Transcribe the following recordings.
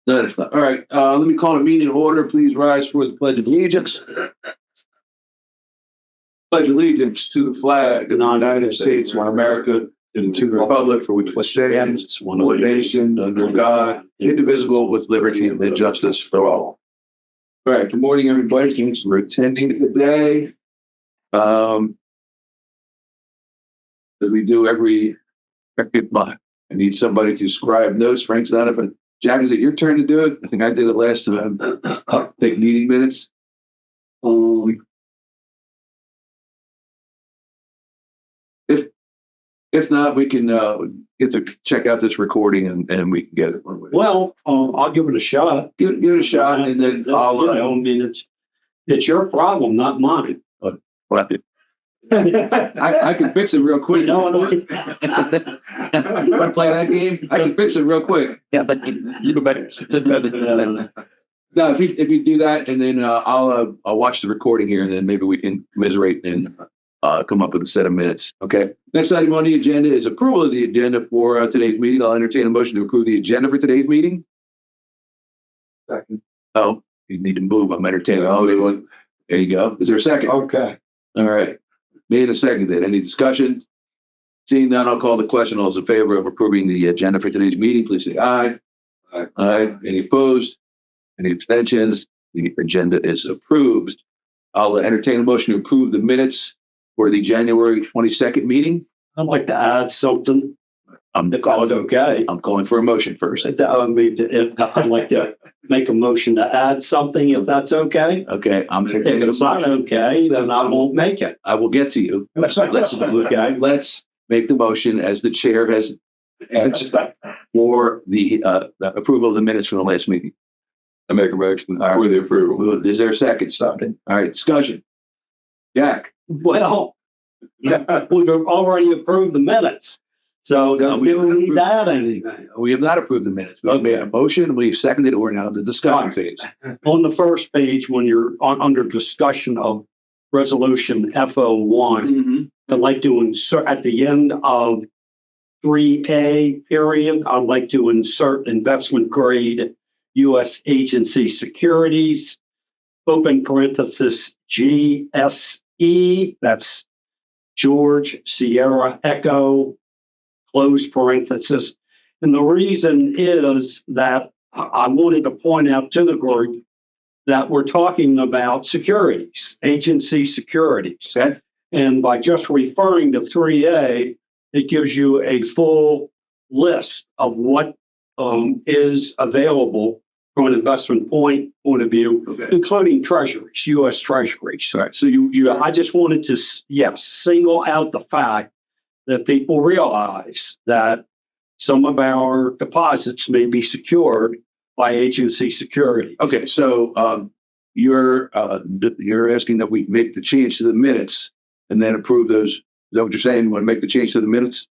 No, that's not. All right. Let me call the meeting to order. Please rise for the Pledge of Allegiance. Pledge allegiance to the flag of the United States of America and to the republic for which it stands, one nation, under God, indivisible, with liberty and justice for all. All right. Good morning, everybody. Thanks for attending today. As we do every month, I need somebody to scribe notes. Frank's not up. Jack, is it your turn to do it? I think I did it last time. Take meeting minutes. If not, we can get to check out this recording and we can get it. Well, I'll give it a shot. Give it a shot, and then I'll. I mean, it's your problem, not mine. What I did. I can fix it real quick. No, Want to play that game? I can fix it real quick. Yeah, but you better. No, if you do that, and then I'll watch the recording here, and then maybe we can commiserate and come up with a set of minutes. Okay. Next item on the agenda is approval of the agenda for today's meeting. I'll entertain a motion to approve the agenda for today's meeting. Second. Oh, you need to move. I'm entertaining. Oh, there you go. Is there a second? Okay. All right. Made a second. Then any discussion? Seeing none, I'll call the question. All those in favor of approving the agenda for today's meeting, please say aye. Aye. Aye. Any opposed? Any abstentions? The agenda is approved. I'll entertain a motion to approve the minutes for the January 22nd meeting. I'd like to add something. If that's okay. I'm calling for a motion first. I'd like to make a motion to add something, if that's okay. Okay, I'm If it's not okay, then I won't make it. I will get to you. Let's Okay. let's make the motion as the chair has asked for the approval of the minutes from the last meeting. I make a motion for the approval. Is there a second? Stop it. All right, discussion. Jack. Well, we've already approved the minutes, so we don't need to add anything. We have not approved the minutes. We've made a motion. We've seconded it. We're now in the discussion phase. On the first page, when you're under discussion of resolution FO1, I'd like to insert at the end of 3A period, I'd like to insert investment grade U.S. agency securities, open parenthesis GSE, that's George Sierra Echo, close parenthesis. And the reason is that I wanted to point out to the group that we're talking about securities, agency securities. Okay. And by just referring to 3A, it gives you a full list of what is available from an investment point of view, Okay. including treasuries, U.S. treasuries. All right. So I just wanted to, single out the fact that people realize that some of our deposits may be secured by agency security. okay. So you're asking that we make the change to the minutes and then approve those. Is that what you're saying? You want to make the change to the minutes?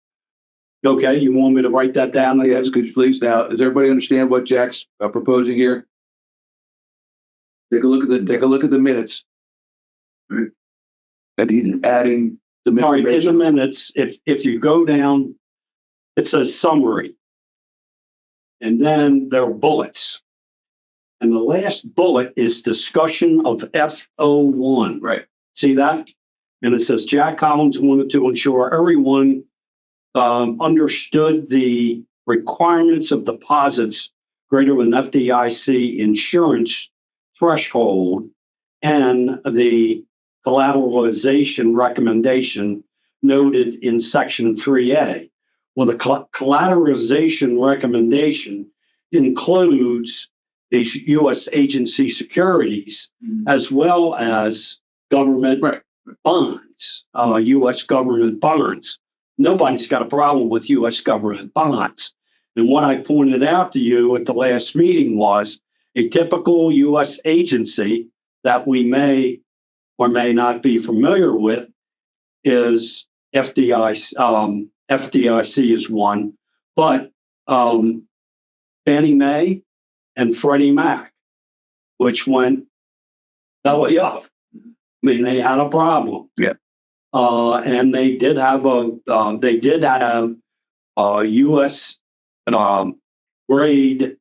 Okay, you want me to write that down? Yes, could you please? Now, does everybody understand what Jack's proposing here? Take a look at the minutes. Right. And he's adding the All right, in the information. minutes, if you go down, it says summary. And then there are bullets. And the last bullet is discussion of FO1. Right. See that? And it says Jack Collins wanted to ensure everyone understood the requirements of deposits greater than FDIC insurance threshold and the collateralization recommendation noted in section 3A. Well, the collateralization recommendation includes these U.S. agency securities as well as government bonds, U.S. government bonds. Nobody's got a problem with U.S. government bonds. And what I pointed out to you at the last meeting was a typical U.S. agency that we may or may not be familiar with is FDIC. FDIC is one, but Fannie Mae and Freddie Mac, which went belly up. I mean, they had a problem. Yeah. And they did have U.S. grade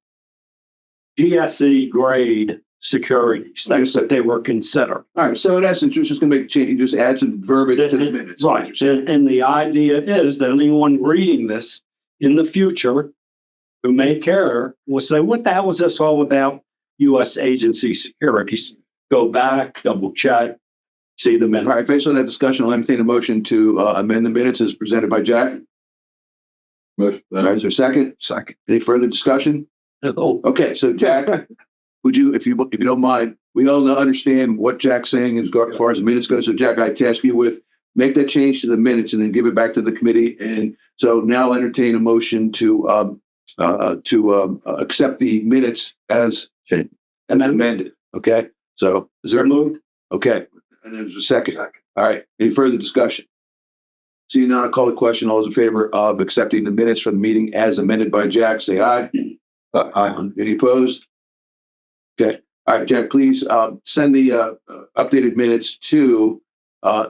GSE grade securities, things that they were considered. All right. So in essence, you're just going to make a change. You just add some verbiage to the minutes. Right. And the idea is that anyone reading this in the future who may care will say, what the hell was this all about? U.S. agency securities. Go back, double check, see the All minutes. right. Based on that discussion, I'll entertain a motion to amend the minutes as presented by Jack. Motion. All right. Is there a second? Second. Any further discussion? Oh, Okay. So Jack, would you, if you don't mind, we all understand what Jack's saying as far as the minutes go. So Jack, I task you with make that change to the minutes and then give it back to the committee. And so now I'll entertain a motion to accept the minutes as amended. Okay. So is there a move? Okay. And there's a second. All right. Any further discussion? Seeing none, I'll call the question. All those in favor of accepting the minutes from the meeting as amended by Jack, say aye. Aye. Any opposed? Okay. All right, Jack, please send the updated minutes to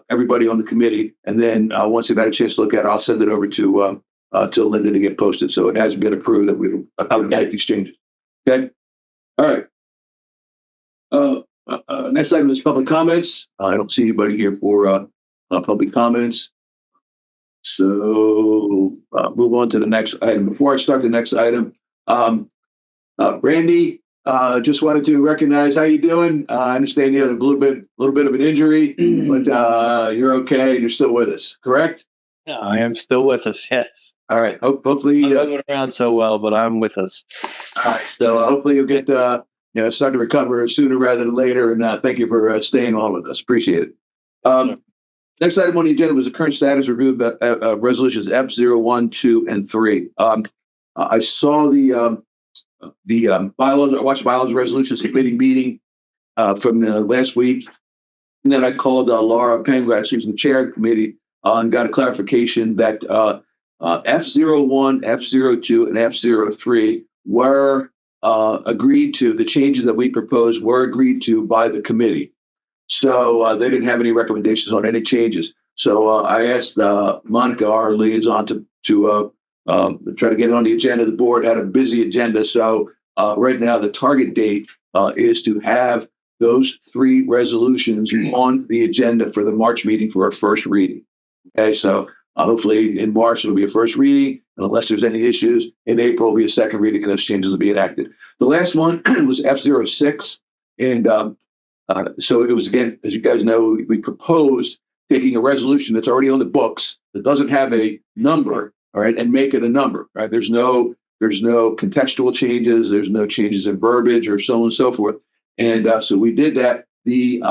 everybody on the committee. And then once they've had a chance to look at it, I'll send it over to Linda to get posted. So it has been approved that we make these changes. Okay. All right. Next item is public comments. I don't see anybody here for public comments. So move on to the next item. Before I start the next item, Randy, just wanted to recognize how you doing. I understand you had a little bit of an injury, but you're okay. You're still with us, correct? Yeah, I am still with us. Yes. All right. Hopefully, I'm not moving around so well, but I'm with us. all right. So hopefully you'll get start to recover sooner rather than later. And thank you for staying on with us. Appreciate it. Sure. Next item on the agenda was the current status review of resolutions F01, 2, and 3. I saw the bylaws. I watched the bylaws resolutions committee meeting from last week, and then I called Laura Pengrat, she's the chair of the committee, and got a clarification that F01, F02, and F03 were agreed to. The changes that we proposed were agreed to by the committee. So they didn't have any recommendations on any changes. So I asked Monica, our liaison, to try to get it on the agenda. The board had a busy agenda. So right now the target date is to have those 3 resolutions on the agenda for the March meeting for our first reading. Okay, so hopefully in March it'll be a first reading, and unless there's any issues, in April will be a second reading, and those changes will be enacted. The last one was F06, and so it was, again, as you guys know, we proposed taking a resolution that's already on the books that doesn't have a number, all right, and make it a number, right? There's no contextual changes, there's no changes in verbiage or so on and so forth. And so we did that. The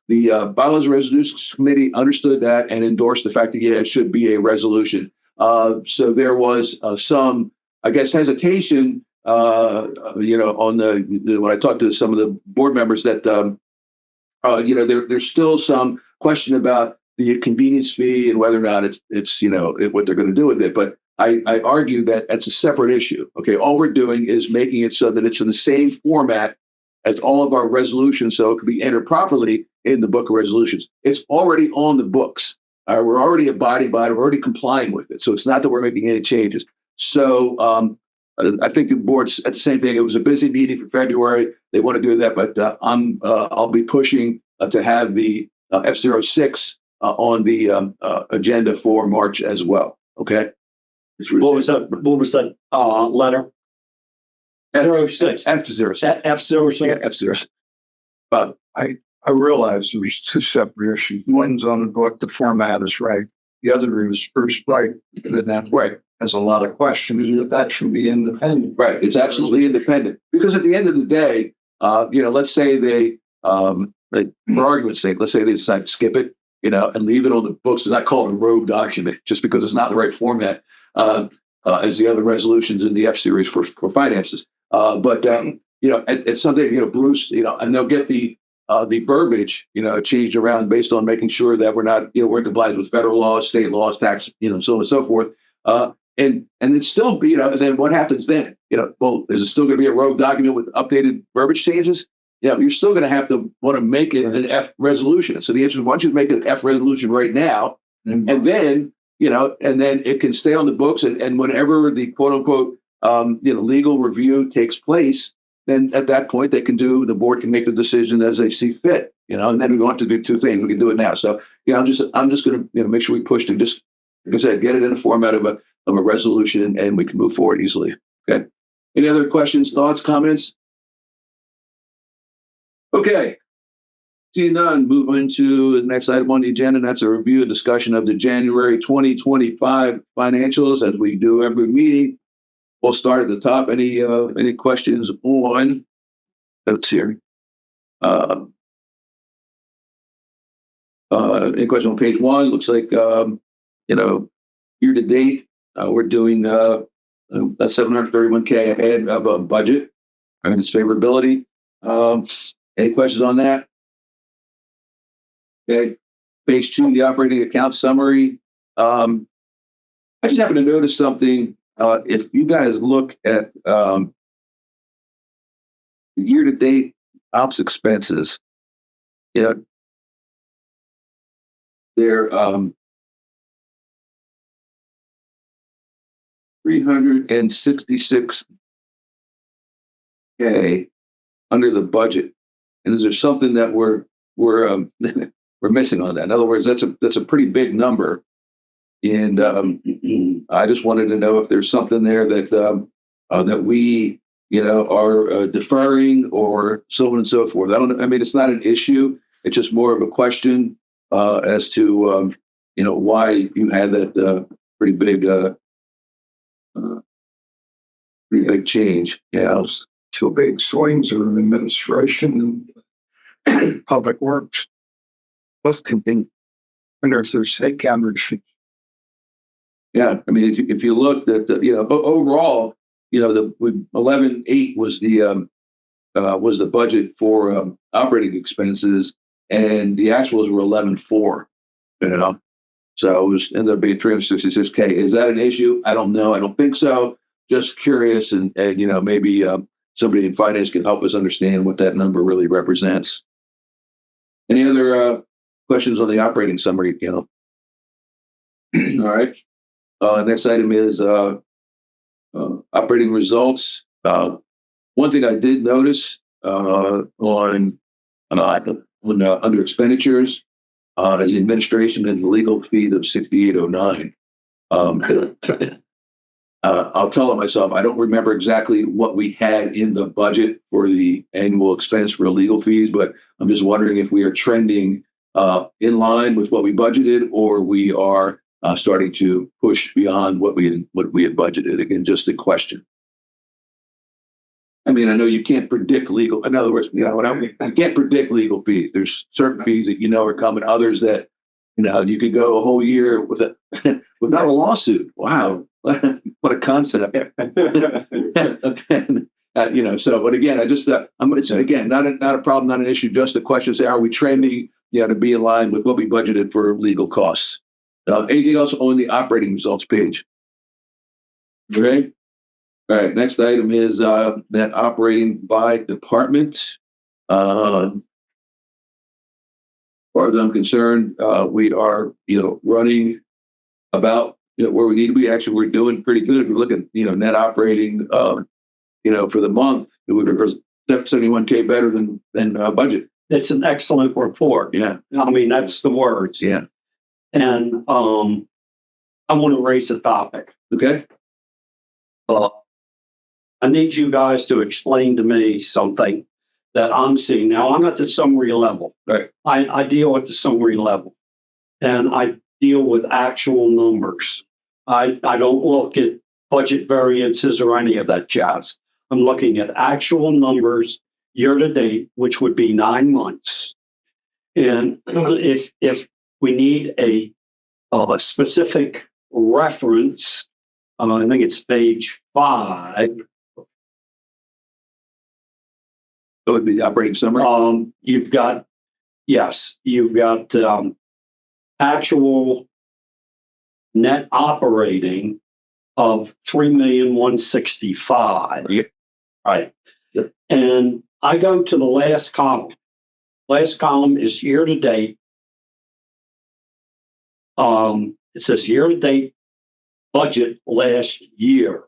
Bylaws Resolutions Committee understood that and endorsed the fact that it should be a resolution. So there was some, I guess, hesitation, on when I talked to some of the board members that, there's still some question about the convenience fee and whether or not it's what they're going to do with it. But I argue that that's a separate issue. Okay, all we're doing is making it so that it's in the same format as all of our resolutions, so it can be entered properly in the book of resolutions. It's already on the books. We're already abiding by it. We're already complying with it. So it's not that we're making any changes. So I think the board's at the same thing. It was a busy meeting for February. They want to do that, but I'll be pushing to have the F06 on the agenda for March as well. Okay. what was that letter? F06. F06. F06. Yeah, F06. But I realize there's 2 separate issues. One's on the book, the format is right. The other is first right. And that right. has a lot of questions. That should be independent. Right. It's absolutely independent. Because at the end of the day, let's say they, for argument's sake, let's say they decide to skip it, and leave it on the books. It's not called a rogue document just because it's not the right format as the other resolutions in the F series for finances. But at some day, Bruce, and they'll get the verbiage, changed around based on making sure that we're not, we're in compliance with federal laws, state laws, tax, so on and so forth. And it's still, then what happens then? Well, is it still going to be a rogue document with updated verbiage changes? You're still going to have to want to make it an F resolution. So the answer is, why don't you make an F resolution right now, and then, and then it can stay on the books, and whenever the quote unquote, legal review takes place, then at that point, the board can make the decision as they see fit, and then we don't have to do two things. We can do it now. So, I'm just going to, make sure we push to just, like I said, get it in the format of a resolution and we can move forward easily. Okay. Any other questions, thoughts, comments? Okay. Seeing none, move into the next item on the agenda, and that's a review and discussion of the January 2025 financials as we do every meeting. We'll start at the top. Any questions on notes here? Any questions on page 1? Looks like, year to date, we're doing that 731K ahead of a budget and its favorability. Any questions on that? Okay. Page 2, the operating account summary. I just happen to notice something. If you guys look at year-to-date ops expenses, they're $366K under the budget. And is there something that we're we're missing on that? In other words, that's a pretty big number. And I just wanted to know if there's something there that we, are deferring or so on and so forth. It's not an issue. It's just more of a question as to, why you had that pretty big change. Yeah. Two big swings are in administration and public works. Plus can be under their state cameras. Yeah, if you looked at overall, the 11.8 was the budget for operating expenses, and the actuals were 11.4. So it was ended up being 366K. Is that an issue? I don't know. I don't think so. Just curious, and maybe somebody in finance can help us understand what that number really represents. Any other questions on the operating summary? All right. Next item is operating results. One thing I did notice under expenditures is the administration and legal fee of 6809. I'll tell it myself. I don't remember exactly what we had in the budget for the annual expense for legal fees, but I'm just wondering if we are trending in line with what we budgeted, or we are starting to push beyond what we had budgeted. Again, just a question. I know you can't predict legal. In other words, I can't predict legal fees. There's certain fees that are coming. Others that you could go a whole year without a lawsuit. Wow, what a concept. Okay. So, but again, it's again not a problem, not an issue. Just a question: say, are we trending to be in line with what we budgeted for legal costs? Anything else on the operating results page? Okay. All right. Next item is net operating by department. As far as I'm concerned, we are running about where we need to be. Actually, we're doing pretty good. If we look at net operating, for the month, it would be 71K better than budget. It's an excellent report. Yeah. That's the words. Yeah. And I want to raise a topic. Okay. I need you guys to explain to me something that I'm seeing. Now, I'm at the summary level. Right. I deal at the summary level, and I deal with actual numbers. I don't look at budget variances or any of that jazz. I'm looking at actual numbers year to date, which would be 9 months. And if we need a specific reference, I think it's page 5. That would be the operating summary. You've got actual net operating of $3,165,000. Yeah. Right. Yep. And I go to the last column. Last column is year to date. It says year to date budget last year.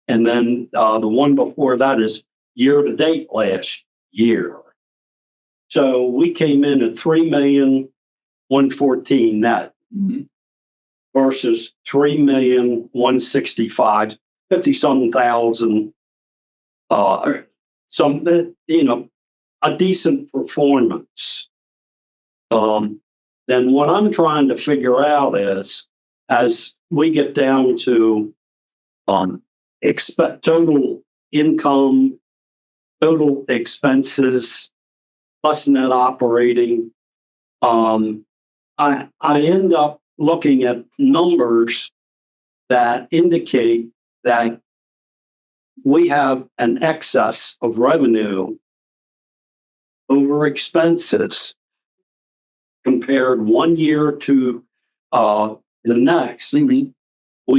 And then the one before that is year to date last year. So we came in at 3,114,000 net versus 3,165,000, 50-some thousand. A decent performance. Then what I'm trying to figure out is, as we get down to expect total income, total expenses, plus net operating, I end up looking at numbers that indicate that we have an excess of revenue over expenses compared 1 year to the next. We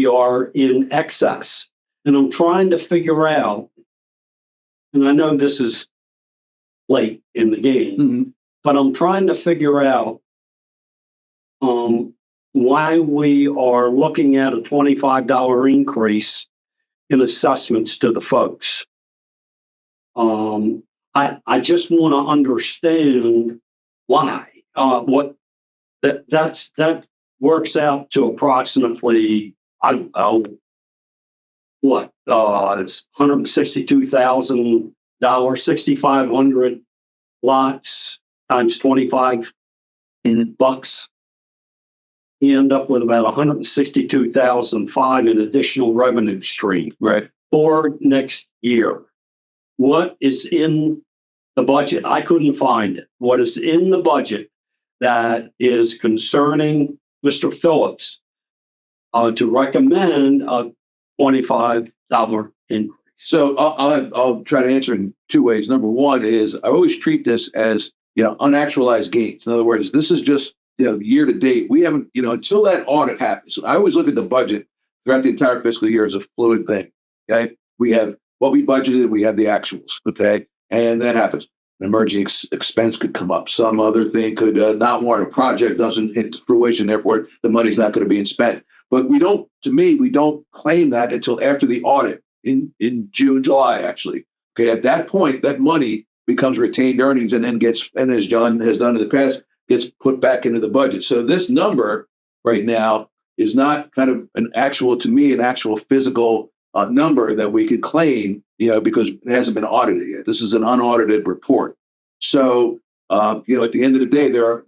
are in excess. And I'm trying to figure out, and I know this is late in the game, but I'm trying to figure out why we are looking at a $25 increase in assessments to the folks. I just want to understand why. What that works out to approximately, I don't know, what it's $162,000, 6,500 lots times 25 bucks. You end up with about $162,500 in additional revenue stream for next year. What is in the budget? I couldn't find it. What is in the budget that is concerning Mr. Phillips to recommend a $25 increase? So I'll try to answer in two ways. Number one is I always treat this as, unactualized gains. In other words, this is just, year to date. We haven't, until that audit happens. I always look at the budget throughout the entire fiscal year as a fluid thing. Okay. We have what we budgeted, we have the actuals. Okay. And that happens. An emerging expense could come up. Some other thing could not warrant a project, doesn't hit fruition. Therefore, the money's not going to be spent. But we don't claim that until after the audit in June, July, actually. Okay. At that point, that money becomes retained earnings and then and as John has done in the past, gets put back into the budget. So this number right now is not kind of an actual physical number that we could claim, because it hasn't been audited yet. This is an unaudited report. So, at the end of the day, there are,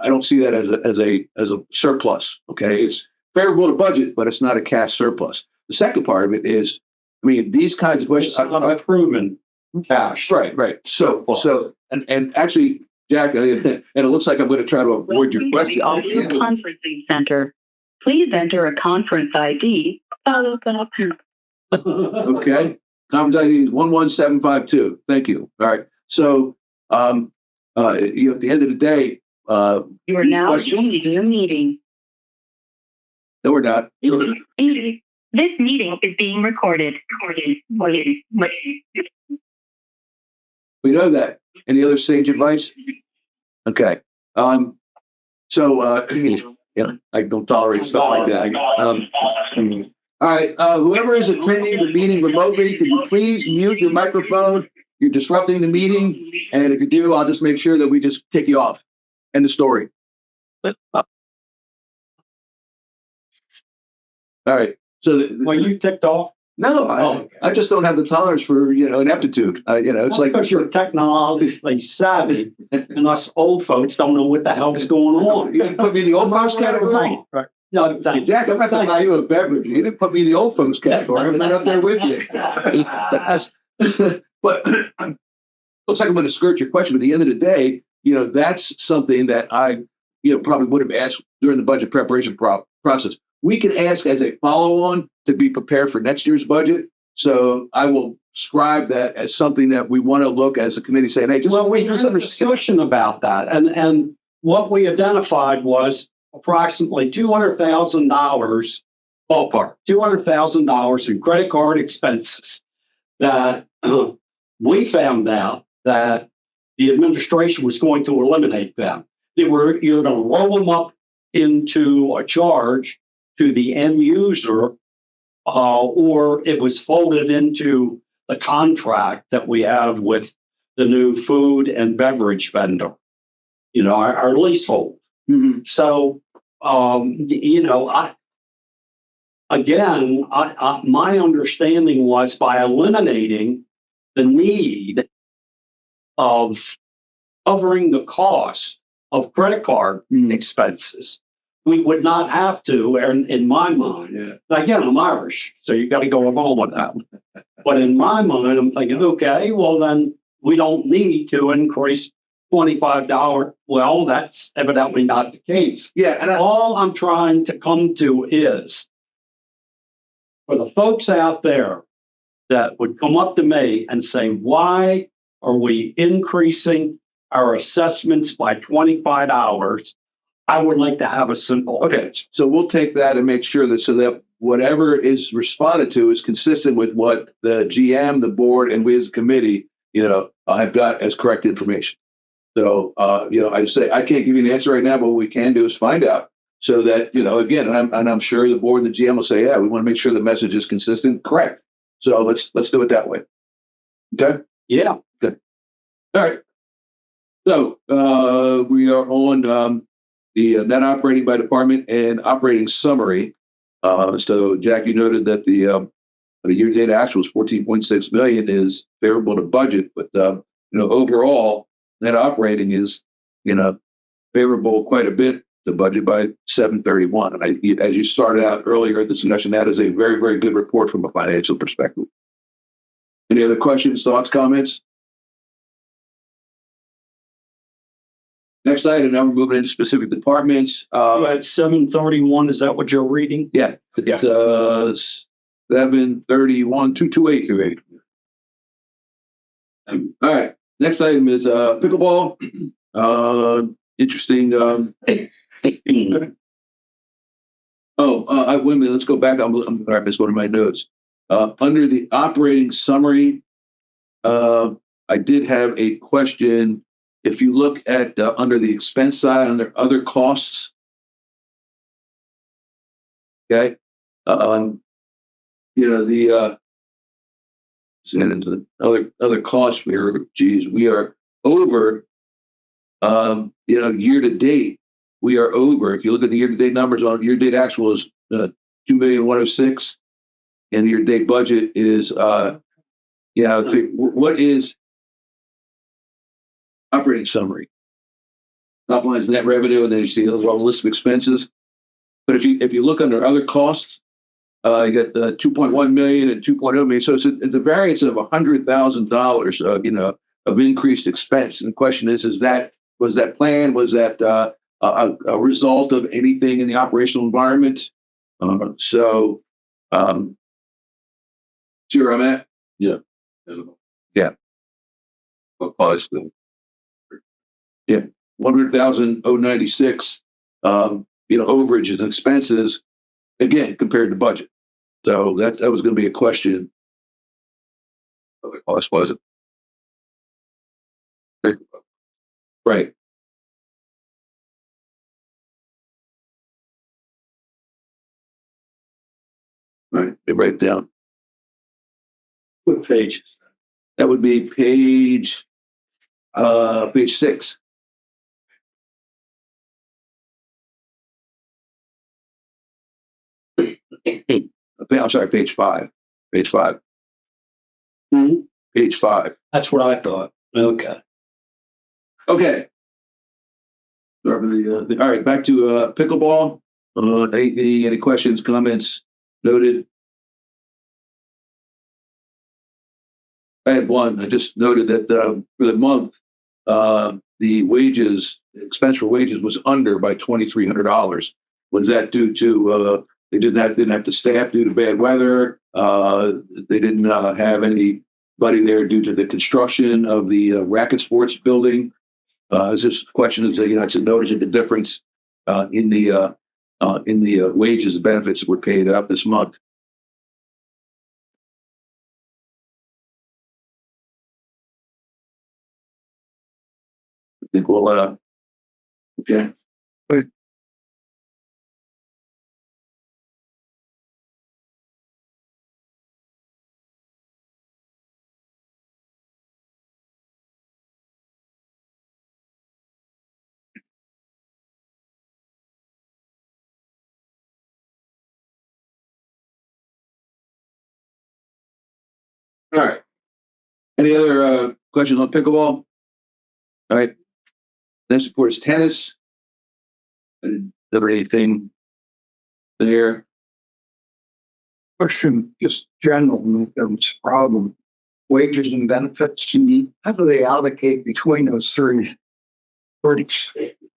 I don't see that as a surplus. Okay. It's favorable to budget, but it's not a cash surplus. The second part of it is, these kinds of questions It's not a proven cash. Right. So, and actually, Jack, and it looks like I'm going to try to avoid your question. Conferencing center. Please enter a conference ID. Okay. Conference ID is 11752. Thank you. All right. So, at the end of the day, You are now joining the meeting. no, we're not. This meeting is being recorded. We know that. Any other sage advice? Okay. I don't tolerate stuff like that. All right. Whoever is attending the meeting remotely, can you please mute your microphone? You're disrupting the meeting. And if you do, I'll just make sure that we just kick you off. End of story. All right. So, Well, you ticked off. no, I just don't have the tolerance for, ineptitude. It's like, because you're technologically savvy, and us old folks don't know what the hell's going on. you didn't put me in the old folks category. No, thank you. Jack, I'm not going to buy you a beverage. You didn't put me in the old folks category. I'm not up there with you. But looks like I'm going to skirt your question. But at the end of the day, that's something that I, probably would have asked during the budget preparation process. We can ask as a follow-on to be prepared for next year's budget. So I will scribe that as something that we want to look as a committee saying, hey, we had a discussion about that. And what we identified was approximately $200,000 ballpark, $200,000 in credit card expenses that we found out that the administration was going to eliminate them. You're going to roll them up into a charge to the end user, or it was folded into the contract that we have with the new food and beverage vendor, our leasehold. Mhm. So, my understanding was by eliminating the need of covering the cost of credit card Mhm. expenses, we would not have to, and in my mind, Yeah. again, I'm Irish, so you got to go along with that. But in my mind, I'm thinking, okay, well, then we don't need to increase $25. Well, that's evidently not the case. Yeah, and All I'm trying to come to is for the folks out there that would come up to me and say, why are we increasing our assessments by $25? I would like to have a simple okay, answer. so we'll take that and make sure that so that whatever is responded to is consistent with what the GM, the board, and we as a committee, have got as correct information. So, I say I can't give you an answer right now, but what we can do is find out so that again, and I'm sure the board and the GM will say, yeah, we want to make sure the message is consistent, correct. So let's do it that way. Okay. Yeah. All right. So we are on the net operating by department and operating summary. So Jack, you noted that the year-to-date actual is 14.6 million is favorable to budget, but overall net operating is favorable quite a bit to budget by 731. And as you started out earlier in the discussion, that is a very, very good report from a financial perspective. Any other questions, thoughts, comments? Next item, now we're moving into specific departments. At 731, is that what you're reading? Yeah, it's 731, 228. All right. Next item is pickleball. Interesting. Wait a minute. Let's go back. I'm sorry, I missed one of my notes. Under the operating summary, I did have a question. If you look at under the expense side, under other costs, okay, the into the other costs. We are over. Year to date, we are over. If you look at the year to date numbers on year to date actual is 2,106,000, and year to date budget is what is operating summary? Top line is net revenue, and then you see a list of expenses. But if you look under other costs, you got the 2.1 million and 2.0 million. So it's a variance of $100,000, of increased expense. And the question is was that planned? Was that a result of anything in the operational environment? See where I'm at? Yeah. Yeah. What caused them? Yeah. 100,096, overages and expenses, again, compared to budget. So that was going to be a question. What the cost was it? Right. All right. They write it down. What page? That would be page 6. I'm sorry, page 5. Page 5. Hmm? Page 5. That's what I thought. Okay. Okay. All right, back to pickleball. Any questions, comments? Noted. I had one. I just noted that for the month, the expense for wages was under by $2,300. Was that due to they didn't have to staff due to bad weather? They didn't have anybody there due to the construction of the racket sports building. Is this question is it's noticing the difference in the wages and benefits that were paid out this month. I think we'll okay. All right. Any other questions on pickleball? All right. Next report is tennis. Never anything there. Question, just general, it's a problem. Wages and benefits, how do they allocate between those three groups?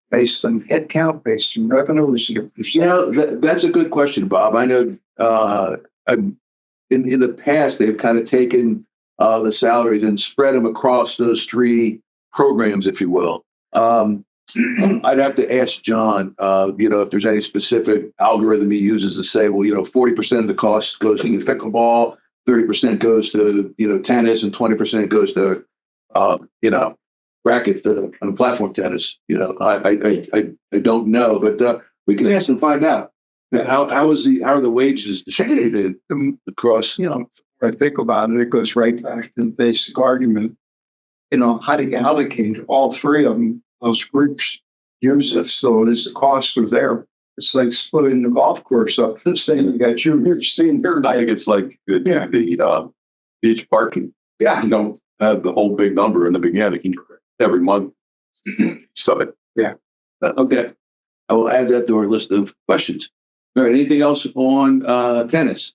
Based on head count, based on revenue, is it a You percent? know, that's a good question, Bob. I know in the past, they've kind of taken the salaries and spread them across those three programs, if you will. I'd have to ask John, if there's any specific algorithm he uses to say, well, 40% of the cost goes to pickleball, 30% goes to, tennis, and 20% goes to, racket and platform tennis. I don't know, but we can ask and find out. How are the wages distributed across? I think about it, it goes right back to the basic argument. How do you allocate all three of them, those groups use it? So as the costs are there, it's like splitting the golf course up. This thing, you got junior, senior. I think it's like the beach parking. Yeah. You don't have the whole big number in the beginning every month. So Okay. I will add that to our list of questions. All right. Anything else on tennis?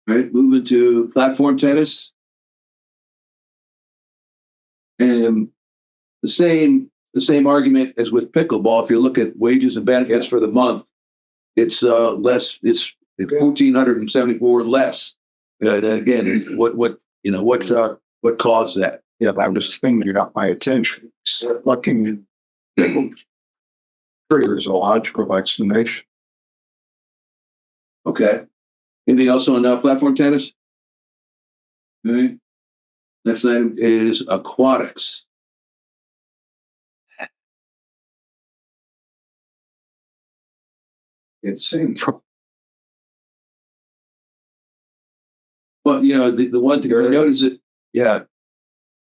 All right. Moving to platform tennis. And the same argument as with pickleball. If you look at wages and benefits for the month, it's less. It's 1,474 less. Again, what caused that? Yeah, that was the thing that got my attention. So looking triggers a logical explanation. Okay. Anything else on platform tennis? All right. Next item is aquatics. It seems Well, the one thing I noticed that,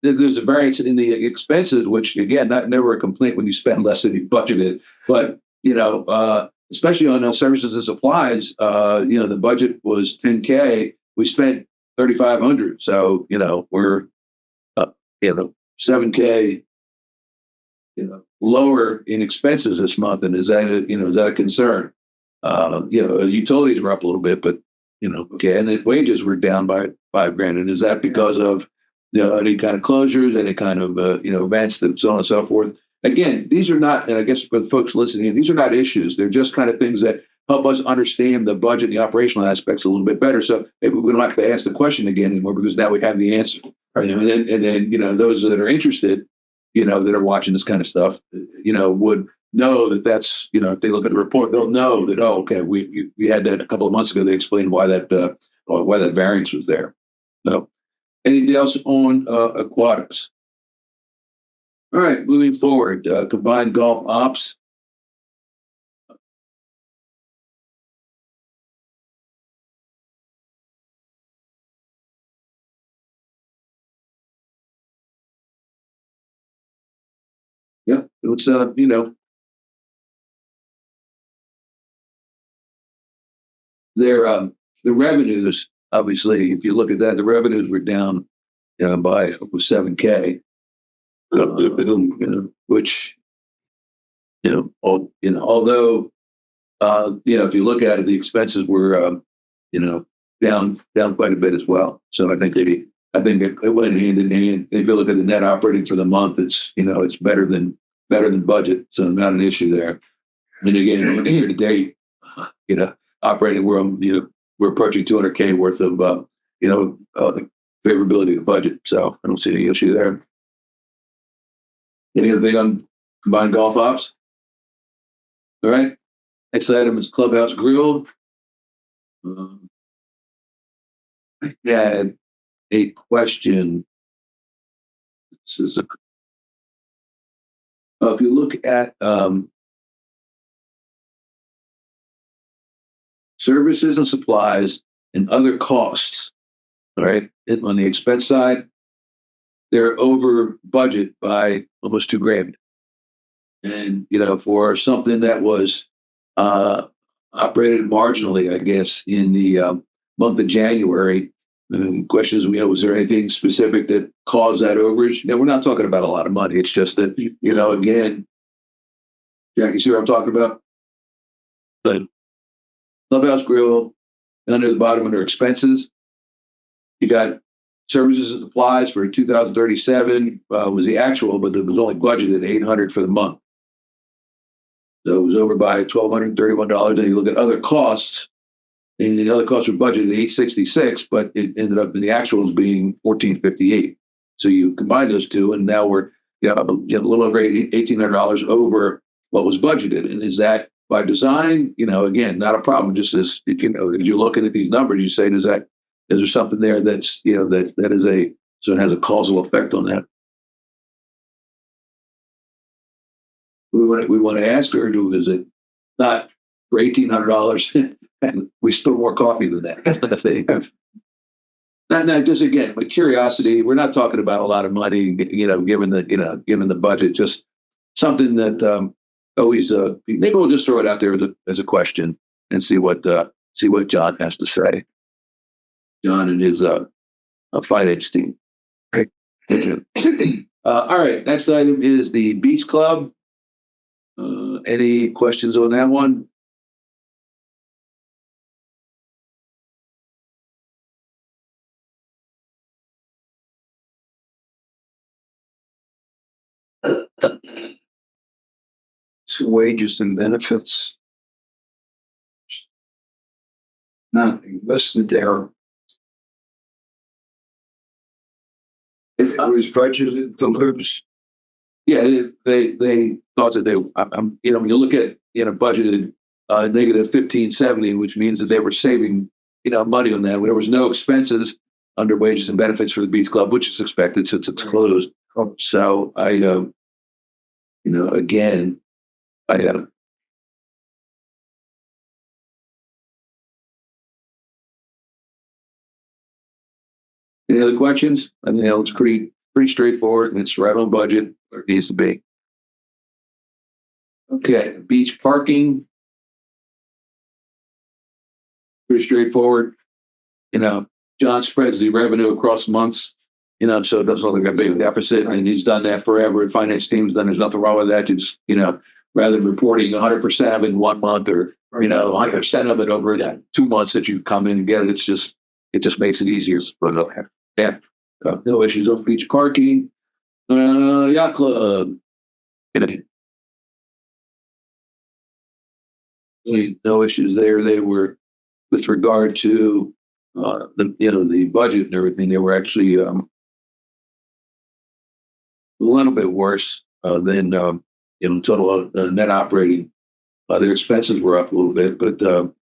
there's a variance in the expenses, which again, never a complaint when you spend less than you budgeted. But especially on services and supplies, the budget was $10K. We spent $3,500. So we're $7K lower in expenses this month. And is that a concern? Utilities were up a little bit, but okay, and the wages were down by $5,000. And is that because of any kind of closures, any kind of events, that so on and so forth? Again, these are not, and I guess for the folks listening, these are not issues. They're just kind of things that help us understand the budget, the operational aspects a little bit better. So maybe we don't have to ask the question again anymore because now we have the answer. Right? And then those that are interested, that are watching this kind of stuff, would know that that's, if they look at the report, they'll know that, oh, okay, we had that a couple of months ago. They explained why that variance was there. So anything else on aquatics? All right, moving forward, combined golf ops. Yeah, it's the revenues, obviously, if you look at that, the revenues were down, by over $7K, which, although, if you look at it, the expenses were, down quite a bit as well. So I think it went hand in hand. If you look at the net operating for the month, it's, it's better than budget. So not an issue there. And again, year to date, operating, we're approaching 200K worth of, favorability to budget. So I don't see any issue there. Any other thing on combined golf ops? All right. Next item is Clubhouse Grill. I had a question. This is if you look at services and supplies and other costs, all right, on the expense side, they're over budget by almost $2,000. And for something that was operated marginally, I guess, in the month of January, And questions, was there anything specific that caused that overage? Now, we're not talking about a lot of money. It's just that, again, Jack, you see what I'm talking about? But Clubhouse Grill, and under the bottom under expenses, you got services and supplies for 2037 was the actual, but it was only budgeted $800 for the month. So it was over by $1,231. And you look at other costs, and the other costs were budgeted $866, but it ended up in the actuals being $1,458. So you combine those two, and now we're a little over $1,800 over what was budgeted. And is that by design? Again, not a problem. Just as if you're looking at these numbers, you say, is there something there that's that is so it has a causal effect on that? We want to ask her, is it not for $1,800 and we spill more coffee than that? That's the thing. Now, just again, my curiosity. We're not talking about a lot of money, given the budget. Just something that always. Maybe we'll just throw it out there as a question and see what John has to say. John and his finance team. Great. All right. Next item is the Beach Club. Any questions on that one? So wages and benefits. Nothing listed there. If it was budgeted to lose. Yeah, they thought that when you look at budgeted negative 1570, which means that they were saving money on that. There was no expenses under wages and benefits for the Beach Club, which is expected since it's closed. So I again, I got to. Any other questions? I mean, it's pretty straightforward, and it's right on budget where it needs to be. Okay, beach parking. Pretty straightforward. John spreads the revenue across months, so it doesn't look like a big deficit, and he's done that forever. The finance team's done, there's nothing wrong with that. Just, rather than reporting 100% of it in 1 month or, 100% of it over that 2 months that you come in and get it, it just makes it easier. But no issues on beach parking. Yacht club. No issues there. They were, with regard to the budget and everything, they were actually a little bit worse than total net operating. Their expenses were up a little bit, but of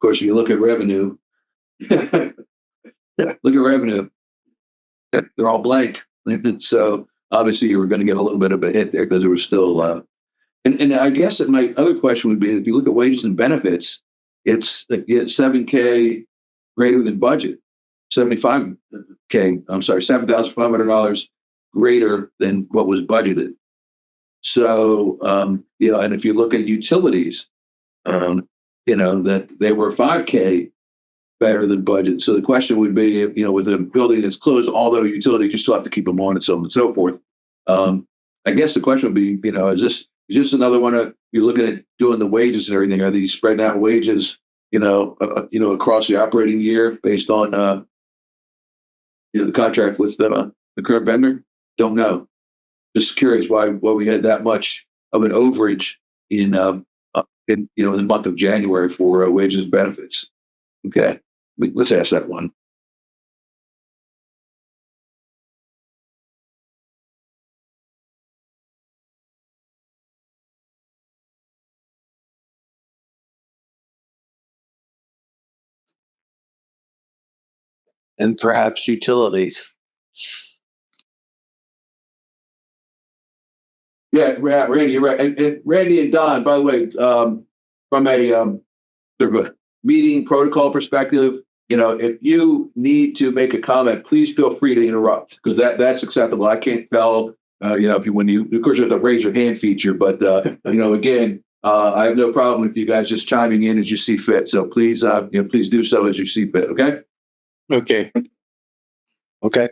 course, if you look at revenue, they're all blank. So obviously, you were going to get a little bit of a hit there because there was still. And I guess that my other question would be, if you look at wages and benefits, it's $7,000 greater than budget, $75,000. I'm sorry, $7,500 greater than what was budgeted. So and if you look at utilities, that they were $5,000 better than budget. So the question would be, with a building that's closed, although utilities, you still have to keep them on and so on and so forth. I guess the question would be, is this another one of, you're looking at doing the wages and everything? Are these spreading out wages, across the operating year based on, the contract with the current vendor? Don't know. Just curious why we had that much of an overage in the month of January for wages and benefits. Okay, let's ask that one. And perhaps utilities. Yeah, Randy, you're right. And Randy and Don, by the way, from a sort of a meeting protocol perspective, if you need to make a comment, please feel free to interrupt, because that's acceptable. I can't tell, when you, of course, there's a raise your hand feature, but again, I have no problem with you guys just chiming in as you see fit. So please, please do so as you see fit. Okay. Okay. Okay.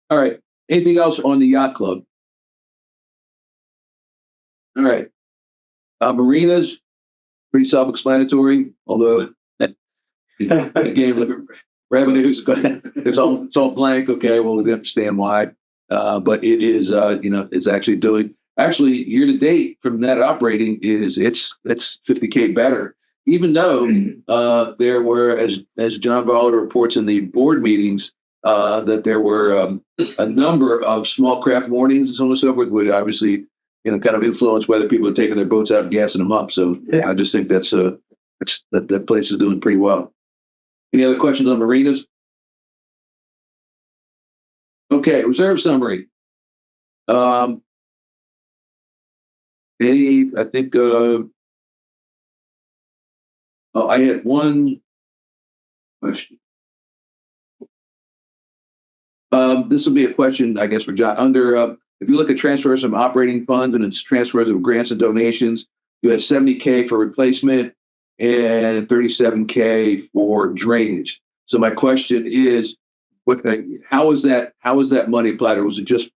All right. Anything else on the yacht club? All right. Marinas, pretty self-explanatory, although again, look at revenues, it's all blank. Okay. Well, we understand why. But it is, it's actually year to date from net operating it's $50K better, even though there were, as John Voller reports in the board meetings, that there were a number of small craft mornings and so on and so forth, would obviously, kind of influence whether people are taking their boats out and gassing them up. So I just think that place is doing pretty well. Any other questions on marinas? Okay, reserve summary. I think, I had one question. This will be a question, I guess, for John. If you look at transfers from operating funds and it's transfers of grants and donations, you have $70K for replacement and $37K for drainage. So my question is, how is that money applied, or was it just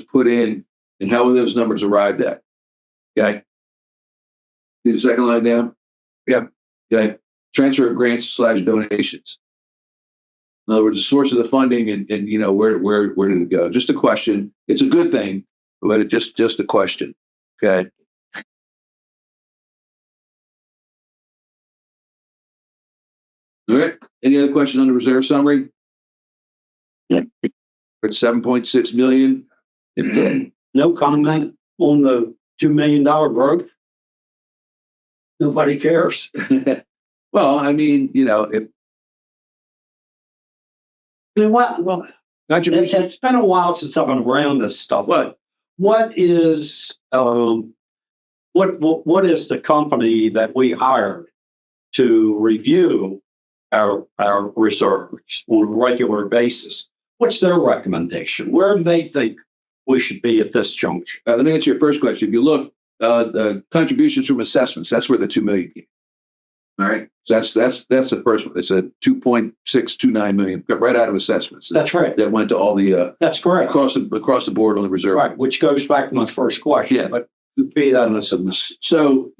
put in, and how were those numbers arrived at? Okay. See the second line down? Yeah. Okay. Transfer of grants / donations. In other words, the source of the funding and where did it go? Just a question. It's a good thing, but it's just a question. Okay. All right. Any other questions on the reserve summary? Yeah. It's 7.6 million. No comment on the $2 million growth. Nobody cares. Well, I mean, if Well, contributions. it's been a while since I've been around this stuff. What is what is the company that we hired to review our reserves on a regular basis? What's their recommendation? Where do they think we should be at this juncture? Let me answer your first question. If you look, the contributions from assessments, that's where the 2 million came. All right. So that's the first one. It's a 2.629 million right out of assessments. That's right. That went to all the That's correct. across the board on the reserve. Right, which goes back to my first question. Yeah. But be that in a So,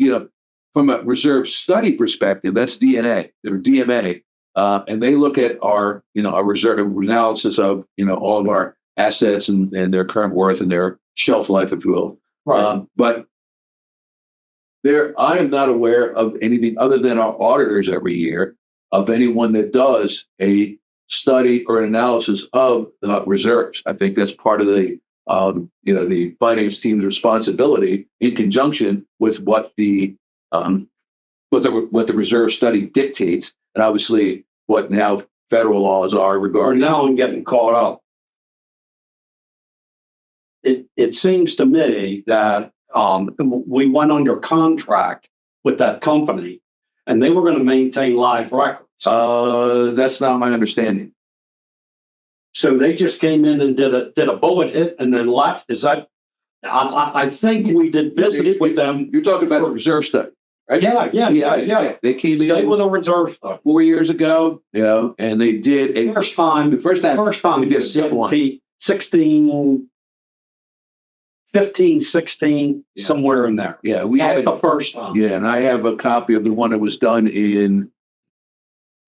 from a reserve study perspective, that's DNA or DMA. And they look at our reserve analysis of, all of our assets and their current worth and their shelf life, if you will. Right. But I am not aware of anything other than our auditors every year of anyone that does a study or an analysis of the reserves. I think that's part of the finance team's responsibility in conjunction with what the reserve study dictates, and obviously what now federal laws are regarding. Now I'm getting caught up. It seems to me that we went under contract with that company, and they were going to maintain live records. That's not my understanding. So they just came in and did a bullet hit and then left. Is that? I think we did business with them. You're talking about the reserve study, right? Yeah. They came Stay in with a reserve study. 4 years ago, and they did a First time we did a simple one. 16, 15, 16, somewhere in there. Yeah, we Not had the first time. Yeah, and I have a copy of the one that was done in,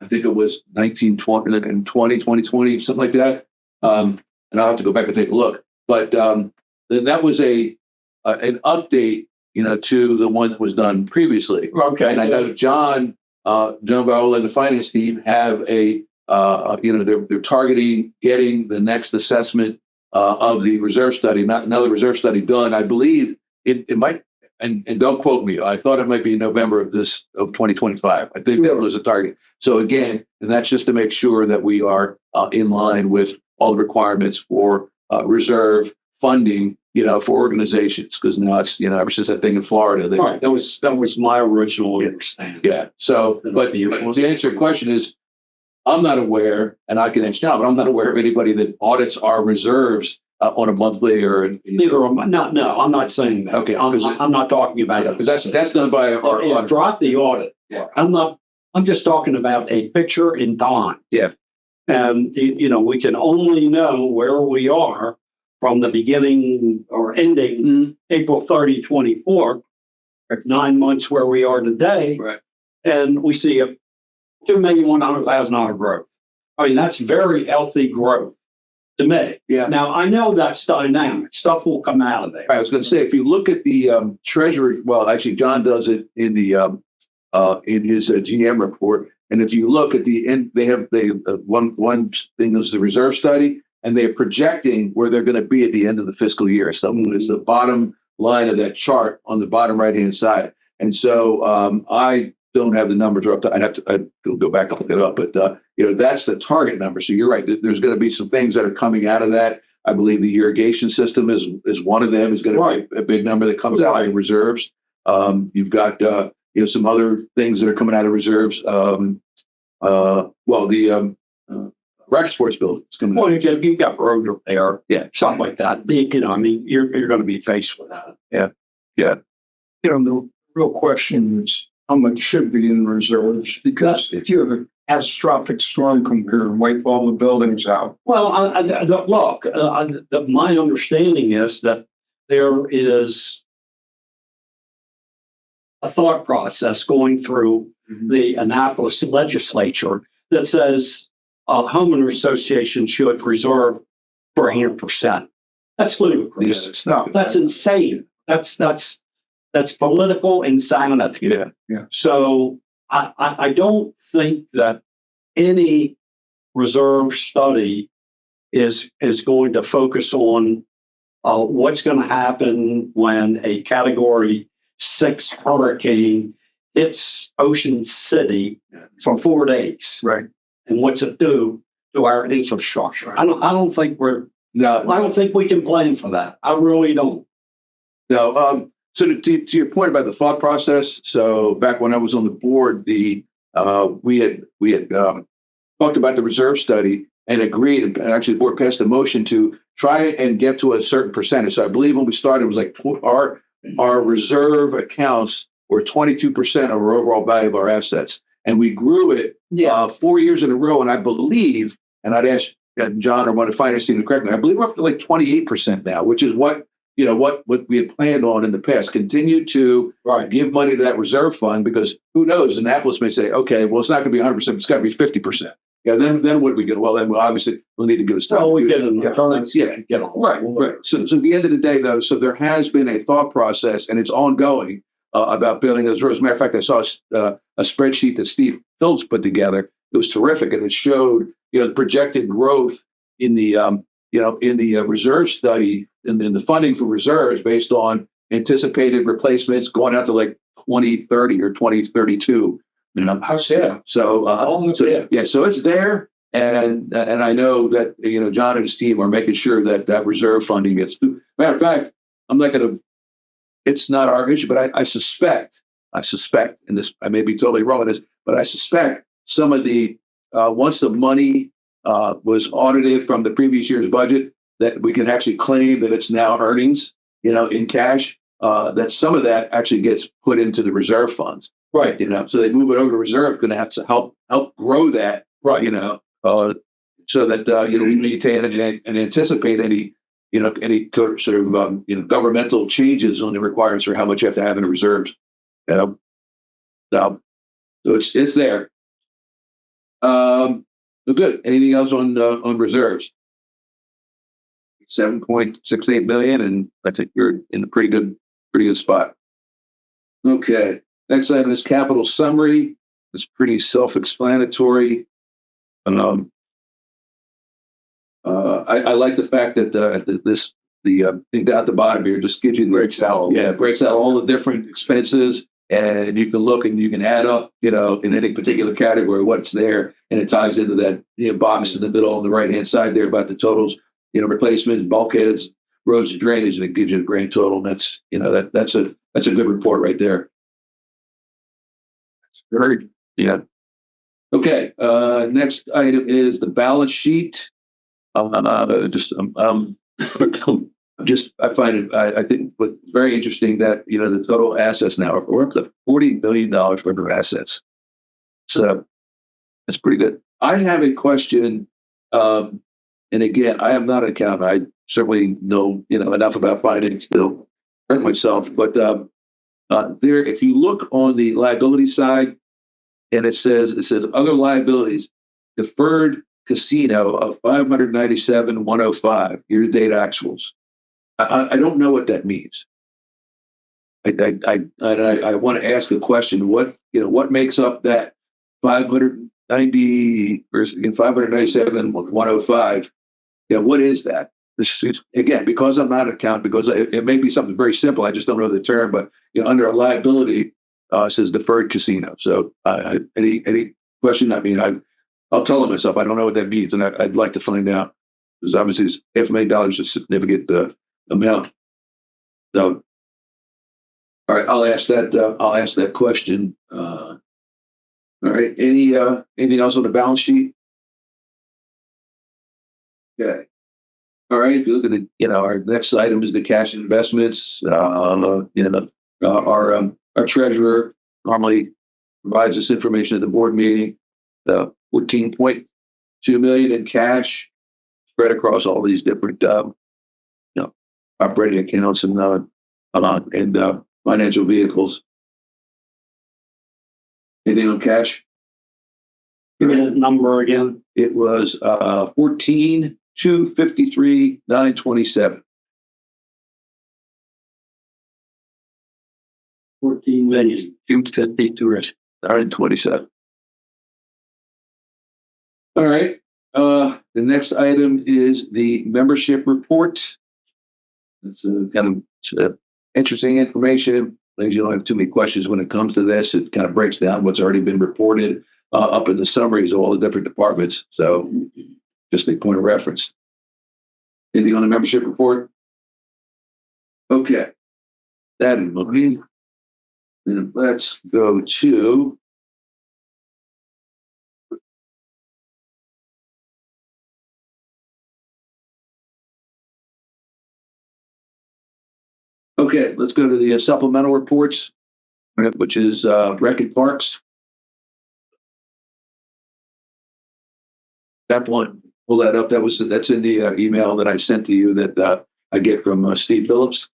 I think it was 2020, something like that. And I'll have to go back and take a look. But then that was an update, to the one that was done previously. Okay. And I know John Vowell and the finance team have they're targeting getting the next assessment of the reserve study, not another reserve study done. I believe it might, and don't quote me, I thought it might be in November of 2025. I think that was a target. So again, and that's just to make sure that we are in line with all the requirements for reserve funding, for organizations, because now it's, ever since that thing in Florida. Right. That was my original understanding. Yeah. So, but to answer your question is, I'm not aware, and I can answer now, but I'm not aware of anybody that audits our reserves on a monthly or? Neither am I. No, I'm not saying that. Okay, I'm not talking about it. Because that's done by our. Yeah, drop the audit. Yeah. I'm just talking about a picture in time. Yeah. And, we can only know where we are from the beginning or ending Mhm. April 30, 24, 9 months where we are today. Right. And we see a $2,100,000 growth. I mean, that's very healthy growth to me. Yeah. Now, I know that's dynamic. Stuff will come out of there. I was going to say, if you look at the treasury, well, actually, John does it in the in his GM report. And if you look at the end, they one thing is the reserve study, and they're projecting where they're going to be at the end of the fiscal year. So it's the bottom line of that chart on the bottom right hand side. And so I don't have the numbers up. I'd go back and look it up, but that's the target number. So you're right. There's going to be some things that are coming out of that. I believe the irrigation system is one of them. Is going to be a big number that comes out of reserves. You've got some other things that are coming out of reserves. The rec sports building is coming. Well, you got road repair, Yeah, something like that. You're going to be faced with that. Yeah. The real question is how much should be in reserves? Because if you have a catastrophic storm come here and wipe all the buildings out. Well, look, my understanding is that there is a thought process going through the Annapolis legislature that says homeowner association should reserve for 100%. That's ludicrous. No, That's insane. That's political insanity. Yeah. So I don't think that any reserve study is going to focus on what's going to happen when a Category 6 hurricane hits Ocean City for 4 days. right. And what's it do to our infrastructure? I don't think we can blame for that. I really don't. No. So to your point about the thought process. So back when I was on the board, we had talked about the reserve study and agreed, and actually the board passed a motion to try and get to a certain percentage. So I believe when we started, it was like our reserve accounts were 22% of our overall value of our assets. And we grew it 4 years in a row. And I believe, and I'd ask John or one of the finance team to correct me, I believe we're up to like 28% now, which is what we had planned on in the past. Continue to give money to that reserve fund, because who knows, Annapolis may say, okay, well, it's not going to be 100%, it's got to be 50%. Yeah, then what do we get? Well, then obviously we'll need to give us time. Well, we get an Right. So at the end of the day, though, so there has been a thought process, and it's ongoing about building those roads. As a matter of fact, I saw a spreadsheet that Steve Phillips put together. It was terrific, and it showed the projected growth in the reserve study and in the funding for reserves based on anticipated replacements going out to like 2030 or 2032. So so it's there, and I know that John and his team are making sure that reserve funding gets. Matter of fact, I'm not going to. It's not our issue, but I suspect, and this I may be totally wrong in this, but I suspect some of the once the money was audited from the previous year's budget, that we can actually claim that it's now earnings, in cash. That some of that actually gets put into the reserve funds. Right. So they move it over to reserve, going to have to help grow that. Right. So that we maintain and anticipate any sort of governmental changes on the requirements for how much you have to have in the reserves. So it's there. Good. Anything else on reserves? 7.68 billion, and I think you're in a pretty good spot. Okay. Next item is capital summary. It's pretty self-explanatory. I like the fact that the thing down at the bottom here just gives you breaks out all the different expenses, and you can look and you can add up, in any particular category what's there, and it ties into that box in the middle on the right hand side there about the totals, replacements, bulkheads, roads, and drainage, and it gives you the grand total. And that's a good report right there. Very, yeah. Okay. Next item is the balance sheet. I find it, I think what's very interesting that, the total assets now, we're up to $40 million worth of assets. So that's pretty good. I have a question. And again, I am not an accountant. I certainly know, enough about finance to hurt myself, but, if you look on the liability side and it says other liabilities, deferred casino of 597,105 year-to-date actuals. I don't know what that means. I want to ask a question. What makes up that 590 versus 597,105? Yeah, what is that? Again, because I'm not an accountant, because it may be something very simple. I just don't know the term, but under a liability, it says deferred casino. So any question? I mean, I'll tell myself I don't know what that means, and I'd like to find out, because obviously it's $500,000 is a significant amount. So, all right, I'll ask that question. All right, anything else on the balance sheet? Okay. All right. If you look at our next item is the cash investments. Our treasurer normally provides this information at the board meeting. The 14.2 million in cash spread across all these different, operating accounts and financial vehicles. Anything on cash? Give me that number again. It was 14,253,927. 14,253,927. All right. The next item is the membership report. It's kind of interesting information. You don't have too many questions when it comes to this. It kind of breaks down what's already been reported up in the summaries of all the different departments. So just a point of reference. Anything on the membership report? Okay. That in mind. And let's go to let's go to the supplemental reports, which is Rec and Parks. That one, pull that up. That's in the email that I sent to you that I get from Steve Phillips.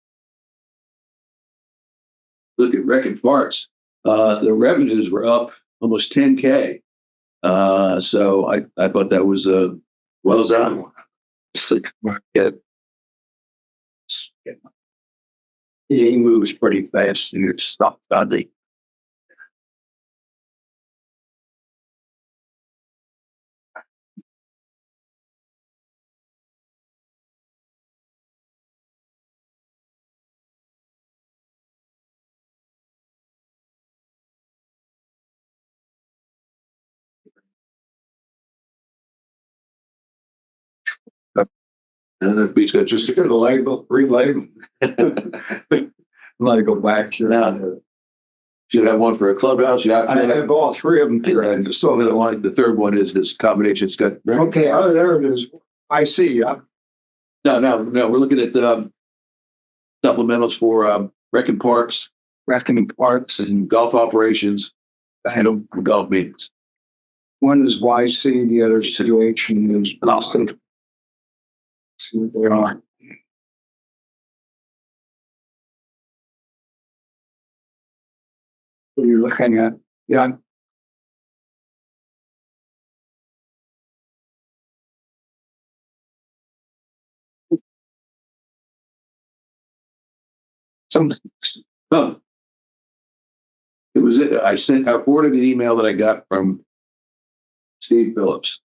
Look at Rec and Parks. The revenues were up almost 10K. So I thought that was well done. He moves pretty fast and it's stuff, badly. And the beach got just Just get a label, relabel. Let it go back to now. Should have one for a clubhouse. Yeah, I have all three of them. And just the other one. The third one is this combination. It's got Okay, oh, there it is. I see. No. We're looking at supplementals for Rec and Parks, and golf operations, and golf meetings. One is YC, the other situation is Boston. See what they are. What you're looking at. Yeah. Oh. It was it. I forwarded an email that I got from Steve Phillips.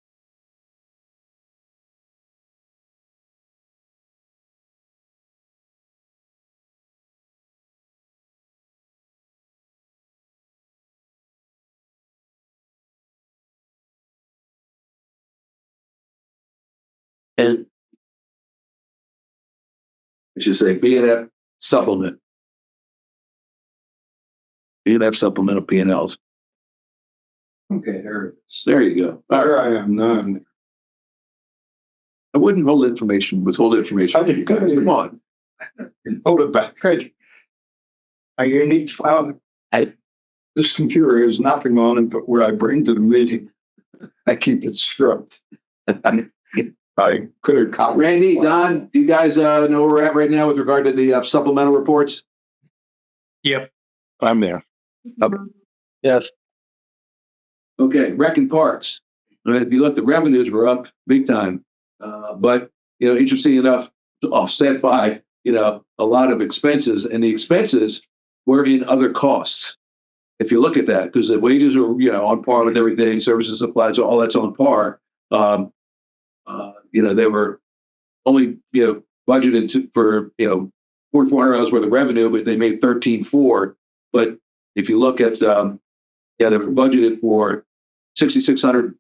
And I should say B&F supplement. B&F supplemental P&Ls. Okay, there it is. There you go. All right. There I am. None. I wouldn't withhold information. Come on. Hold it back. Good. I need to file. This computer has nothing on it but what I bring to the meeting. I keep it stripped. I could have copied. Randy, Don, do you guys know where we're at right now with regard to the supplemental reports? Yep. I'm there. Yes. Okay, Rec and Parks. If you look, the revenues were up big time, but interesting enough, offset by a lot of expenses, and the expenses were in other costs. If you look at that, because the wages are on par with everything, services, supplies, all that's on par. They were only budgeted for $4,400 worth of revenue, but they made $13,400. But if you look at they were budgeted for $6,600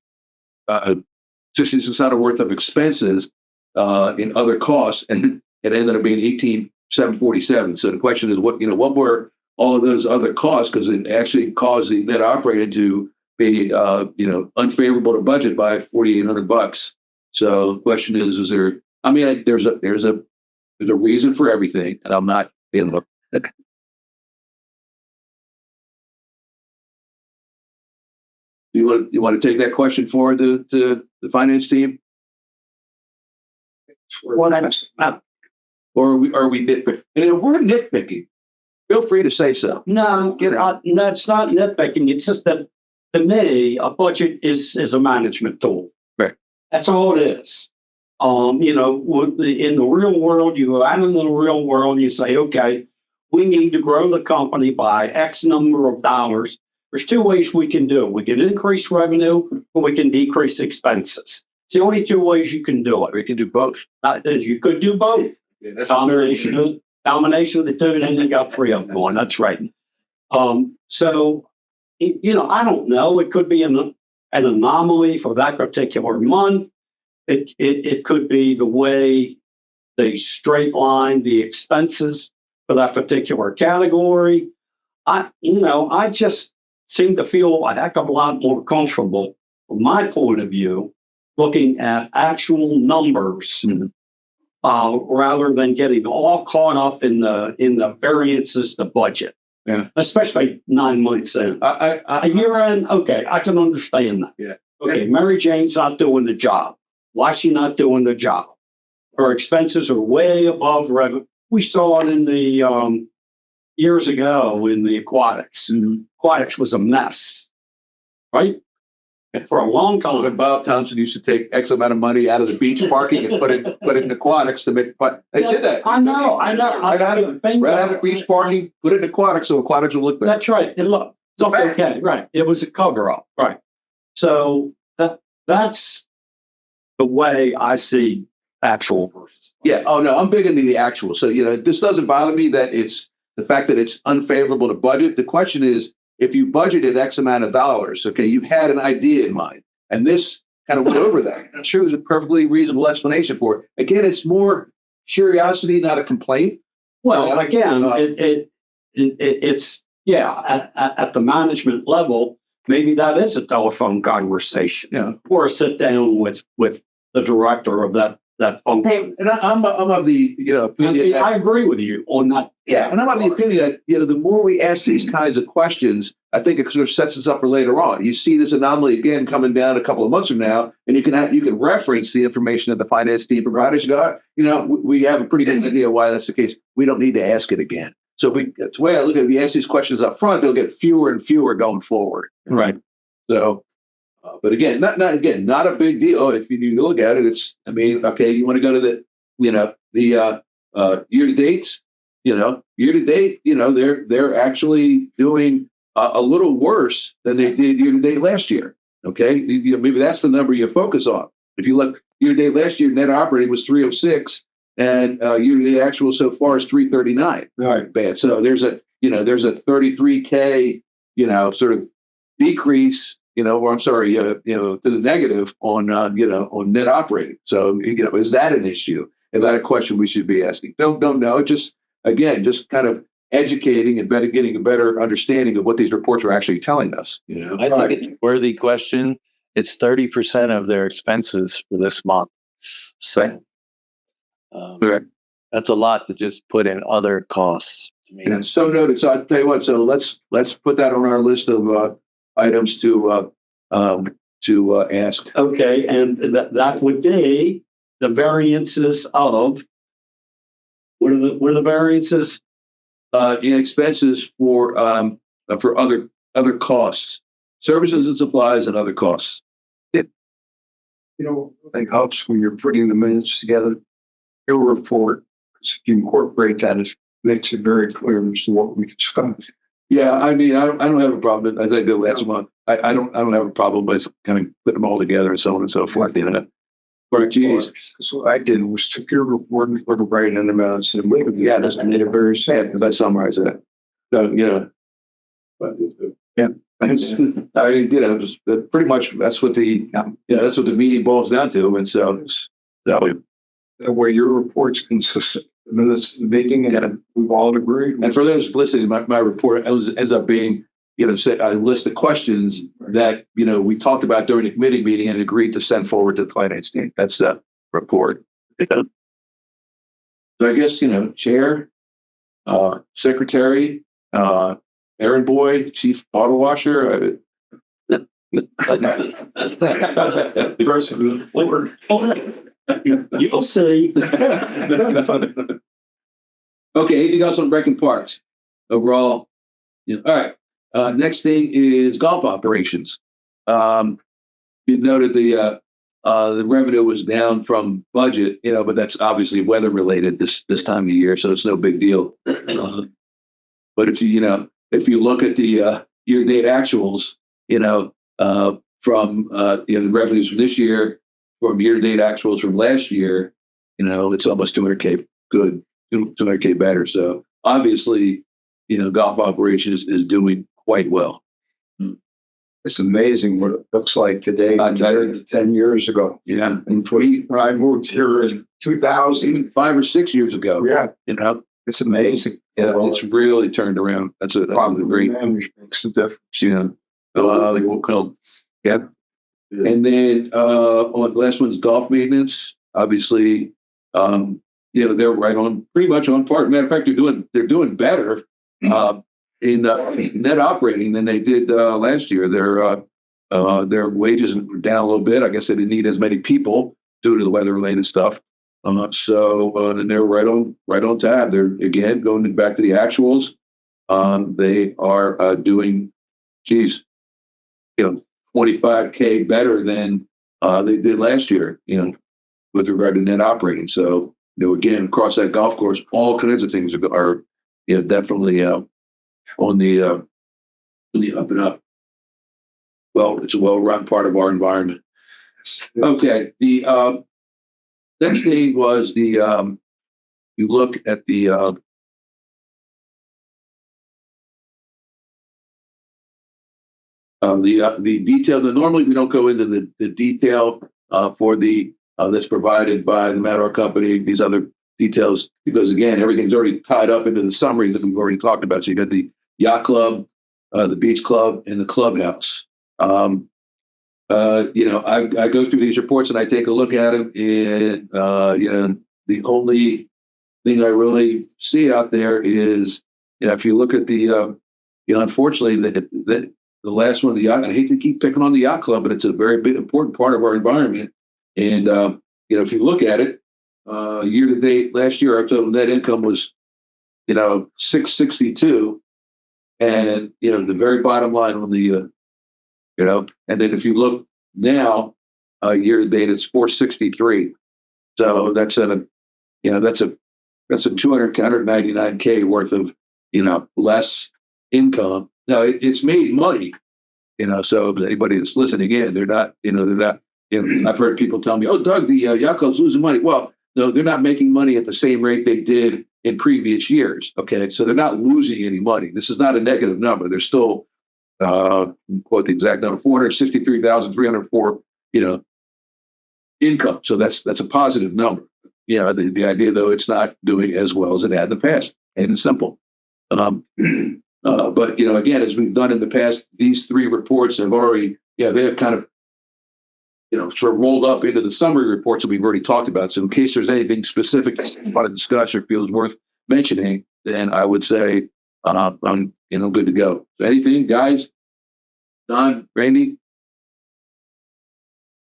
worth of expenses in other costs, and it ended up being $18,747. So the question is, what were all of those other costs? Because it actually caused the net operating to be unfavorable to budget by $4,800. So the question is there? I mean, there's a reason for everything, and I'm not being looked. You want to take that question forward to the finance team? Well, Or are we nitpicking? And if we're nitpicking, feel free to say so. no, it's not nitpicking. It's just that to me, a budget is a management tool. Right. That's all it is. In the real world, you go out into the real world and you say, okay, we need to grow the company by X number of dollars. There's two ways we can do it. We can increase revenue or we can decrease expenses. It's the only two ways you can do it. We can do both. You could do both. Yeah, that's Combination of the two, and then you got three of them going. That's right. So, I don't know. It could be an anomaly for that particular month. It could be the way they straight line the expenses for that particular category. I just seem to feel a heck of a lot more comfortable from my point of view looking at actual numbers rather than getting all caught up in the variances to budget. Yeah. Especially 9 months in. A year in, okay, I can understand that. Yeah. Okay, Mary Jane's not doing the job. Why is she not doing the job? Her expenses are way above revenue. We saw it in the years ago in the aquatics. Mm-hmm. Aquatics was a mess, right? And for a long time. When Bob Thompson used to take X amount of money out of the beach parking and put it in aquatics to make. They did that. I know. Right out of the beach parking, put it in aquatics so aquatics will look better. That's right. It's okay. Right. It was a cover up. Right. So that's the way I see actual versus. Yeah. Oh no, I'm big into the actual. So this doesn't bother me that it's the fact that it's unfavorable to budget. The question is, if you budgeted X amount of dollars, okay, you've had an idea in mind, and this kind of went over that. I'm sure there's a perfectly reasonable explanation for it. Again, it's more curiosity, not a complaint. Well, again, it's at the management level, maybe that is a telephone conversation, or a sit down with the director of that function. And I'm of the opinion. I agree with you on that. Yeah, and I'm of the opinion that the more we ask these kinds of questions, I think it sort of sets us up for later on. You see this anomaly again coming down a couple of months from now, and you can reference the information that the finance team provided. You go, we have a pretty good idea why that's the case. We don't need to ask it again. So that's the way I look at it. If you ask these questions up front, they'll get fewer and fewer going forward. Right. So. But again, not a big deal. If you look at it, okay, you want to go to the year to dates, year to date, they're actually doing a little worse than they did year to date last year. Okay. Maybe that's the number you focus on. If you look year to date last year, net operating was 306 and year to date actual so far is 339. Right. Bad. So there's a 33K, sort of decrease, or I'm sorry, to the negative on, on net operating. So, is that an issue? Is that a question we should be asking? Don't know. Just kind of educating and getting a better understanding of what these reports are actually telling us. I think it's a worthy question. It's 30% of their expenses for this month. So, Correct. that's a lot to just put in other costs. I mean, Yeah, so noted. So I'll tell you what. So let's put that on our list of items to ask. Okay, and that would be the variances of, what are the variances? In expenses for other costs, services and supplies, and other costs. I think helps when you're putting the minutes together, your report, if you incorporate that, it makes it very clear as to what we discussed. Yeah, I mean, I don't have a problem. I think that that's one. I don't have a problem with kind of putting them all together and so on and so forth. You know, but geez, So what I did was took your report and put it right in the minutes and wait, yeah, that's made it very sad. if I summarize that, so but Yeah. just pretty much that's what that's what the meeting boils down to, and so that way. That way your report's consistent. The minutes of the meeting, and we've all agreed. And for those listening, my report ends up being, say a list of questions that, we talked about during the committee meeting and agreed to send forward to the finance team. That's the report. So I guess, chair, secretary, errand boy, chief bottle washer. You'll see. Okay, anything else on Rec and Parks? Overall, all right. Next thing is golf operations. You noted the revenue was down from budget, but that's obviously weather related this time of year, so it's no big deal. But if you look at the year-to-date actuals, from the revenues from this year, from year-to-date actuals from last year, it's almost 200K good, 200K better. So obviously, golf operations is doing quite well. It's amazing what it looks like today compared to 10 years ago. Yeah, And when I moved here in 2000, even 5 or 6 years ago. yeah, It's amazing. it's really turned around. That's a great. Makes a difference. Yeah. And then on the last one's golf maintenance. Obviously, they're right on, pretty much on par. Matter of fact, they're doing better in net operating than they did last year. Their wages are down a little bit. I guess they didn't need as many people due to the weather related stuff. And they're right on tab. They're again going back to the actuals. They are doing, 25K better than they did last year, with regard to net operating. So, again, across that golf course, all kinds of things are definitely on the up and up. Well, it's a well-run part of our environment. Okay. The next thing was you look at the detail. Normally, we don't go into the detail for the that's provided by the Matador Company. These other details, because again, everything's already tied up into the summary that we've already talked about. So you got the yacht club, the beach club, and the clubhouse. I go through these reports and I take a look at them, and the only thing I really see out there is, if you look at the unfortunately the last one, the yacht. I hate to keep picking on the yacht club, but it's a very big, important part of our environment. And if you look at it, year to date, last year, our total net income was, 662, and the very bottom line on the, and then if you look now, year to date, it's 463. So that's a 299K worth of, less income. Now it's made money, so anybody that's listening in, they're not, I've heard people tell me, oh, Doug, the yacht club's losing money. Well, no, they're not making money at the same rate they did in previous years. Okay. So they're not losing any money. This is not a negative number. They're still, quote the exact number, 463,304, income. So that's a positive number. The idea though, it's not doing as well as it had in the past, and it's simple. But again, as we've done in the past, these three reports have already, they have kind of sort of rolled up into the summary reports that we've already talked about. So in case there's anything specific you want to discuss or feels worth mentioning, then I would say I'm good to go. So anything, guys? Don, Randy?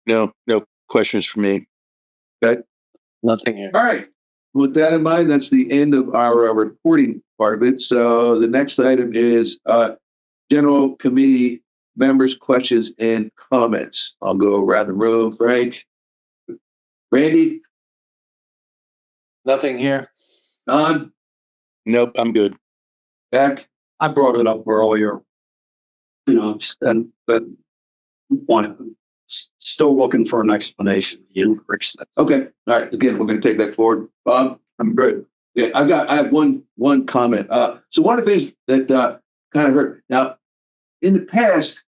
No questions for me. Okay. Nothing here. All right. With that in mind, that's the end of our reporting part of it. So the next item is general committee members' questions and comments. I'll go around the room. Frank, Randy, Nothing here. Don, Nope, I'm good. Beck. I brought it up earlier, but still looking for an explanation. The increase. Okay. All right. Again, we're going to take that forward. Bob, I'm good. yeah, I have one comment. So one of the things that kind of hurt now in the past,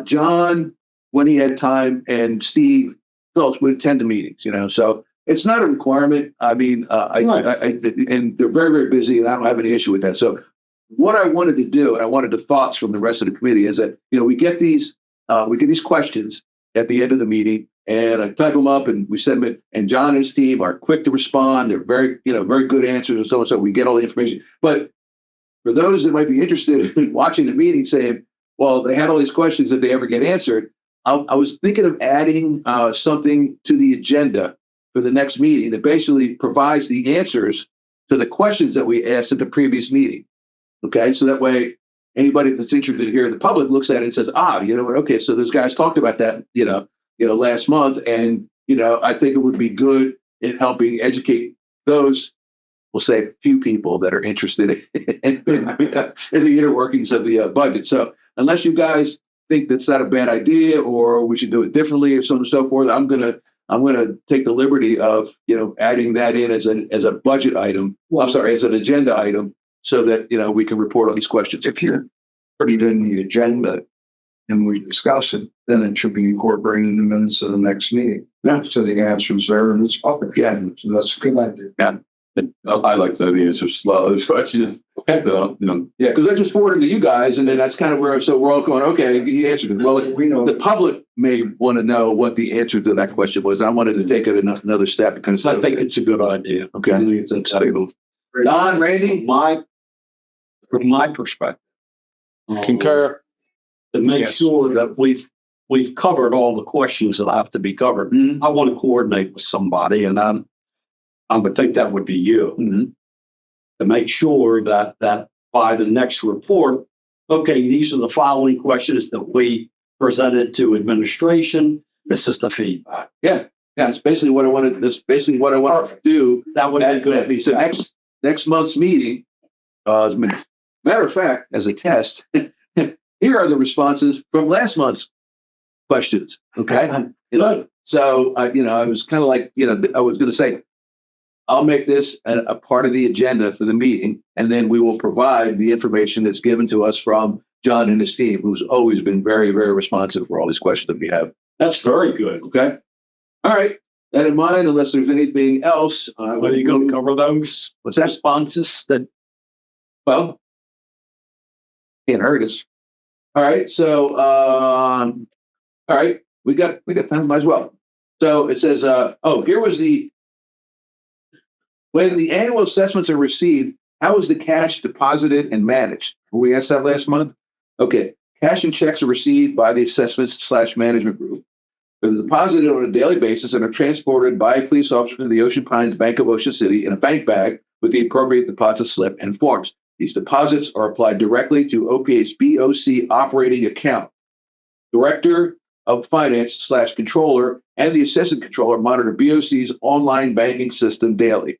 John, when he had time, and Steve Phillips would attend the meetings. So it's not a requirement. I mean, and they're very, very busy, and I don't have any issue with that. So what I wanted to do, and I wanted the thoughts from the rest of the committee, is that we get these questions at the end of the meeting, and I type them up, and we send them in. And John and his team are quick to respond. They're very, very good answers, and so on. So we get all the information. But for those that might be interested in watching the meeting, saying, "Well, they had all these questions. Did they ever get answered?" I was thinking of adding something to the agenda for the next meeting that basically provides the answers to the questions that we asked at the previous meeting. Okay, so that way anybody that's interested here in the public looks at it and says, okay, so those guys talked about that, last month, and I think it would be good in helping educate those, we'll say, few people that are interested in the inner workings of the budget. So unless you guys think that's not a bad idea, or we should do it differently, or so on and so forth, I'm gonna take the liberty of adding that in as a budget item. As an agenda item, so that we can report on these questions. If you're putting it in the agenda and we discuss it, then it should be incorporated in the minutes of the next meeting. Yeah. So the answer's there and it's public. Yeah. So that's a good idea. Yeah. I like the answers slow. Those questions. Okay. Yeah, because I just forwarded to you guys, and then that's kind of where. So we're all going, okay, he answered it. Well, We know the public may want to know what the answer to that question was. I wanted to take it another step because I think it's a good idea. Okay. I think it's exciting. Don, Randy. From my perspective, Concur. to make Yes. sure that we've covered all the questions that have to be covered. Mhm. I want to coordinate with somebody, and I would think that would be you, Mhm. to make sure that by the next report, okay, these are the following questions that we presented to administration. This is the feedback. Yeah, it's basically what I wanted. This basically what I want to do. That would be good. So next month's meeting. As a matter of fact, as a test, here are the responses from last month's questions. Okay, so I was kind of like, I was going to say, I'll make this a part of the agenda for the meeting, and then we will provide the information that's given to us from John and his team, who's always been very, very responsive for all these questions that we have. That's very good. Okay. All right. That in mind, unless there's anything else, Are you going to cover those what's that? responses that Well, can't hurt us. All right. So, all right, we got time, might as well. So it says, here was when the annual assessments are received, how is the cash deposited and managed? We asked that last month. Okay. Cash and checks are received by the assessments/management group. They're deposited on a daily basis and are transported by a police officer to the Ocean Pines Bank of Ocean City in a bank bag with the appropriate deposit slip and forms. These deposits are applied directly to OPA's BOC operating account. Director of Finance/Controller and the Assistant Controller monitor BOC's online banking system daily.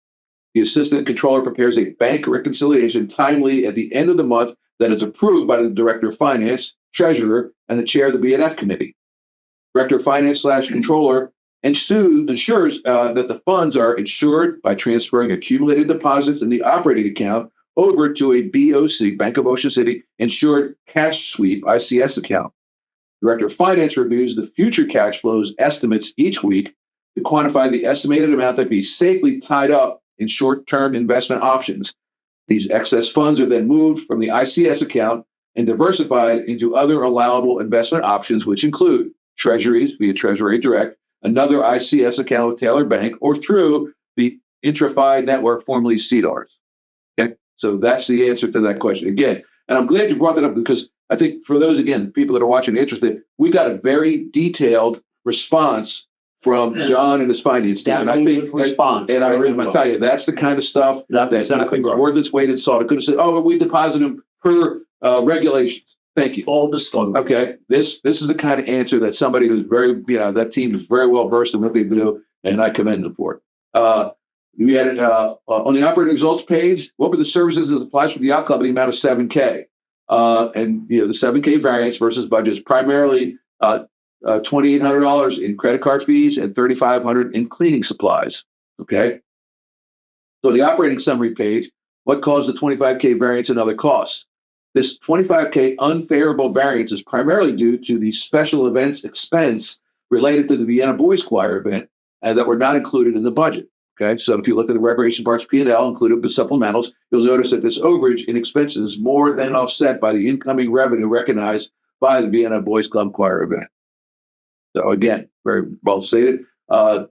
The Assistant Controller prepares a bank reconciliation timely at the end of the month that is approved by the Director of Finance, Treasurer, and the Chair of the B&F Committee. Director of Finance/Controller ensures that the funds are insured by transferring accumulated deposits in the operating account over to a BOC, Bank of Ocean City, insured cash sweep ICS account. Director of Finance reviews the future cash flows estimates each week to quantify the estimated amount that be safely tied up in short-term investment options. These excess funds are then moved from the ICS account and diversified into other allowable investment options, which include treasuries via Treasury Direct, another ICS account with Taylor Bank, or through the IntraFi network, formerly CDARS. Okay, so that's the answer to that question. Again, and I'm glad you brought that up because I think for those, again, people that are watching interested, we got a very detailed response from John and his finance team. And I think, response. and I'm going to tell you, that's the kind of stuff That's that's exactly right. worth its weight in salt. It could have said, oh, we deposit them per regulations. Thank you. All disclosed. Okay, this is the kind of answer that somebody who's very, that team is very well versed in what they do, and I commend them for it. We had on the operating results page, what were the services that applies for the yacht club in the amount of $7K? And the $7K variance versus budget is primarily $2,800 in credit card fees and $3,500 in cleaning supplies. Okay, so the operating summary page, what caused the $25K variance and other costs? This $25K unfavorable variance is primarily due to the special events expense related to the Vienna Boys Choir event and that were not included in the budget. Okay, so if you look at the Recreation Parks P&L included with supplementals, you'll notice that this overage in expenses is more than offset by the incoming revenue recognized by the Vienna Boys Club Choir event. So again, very well stated.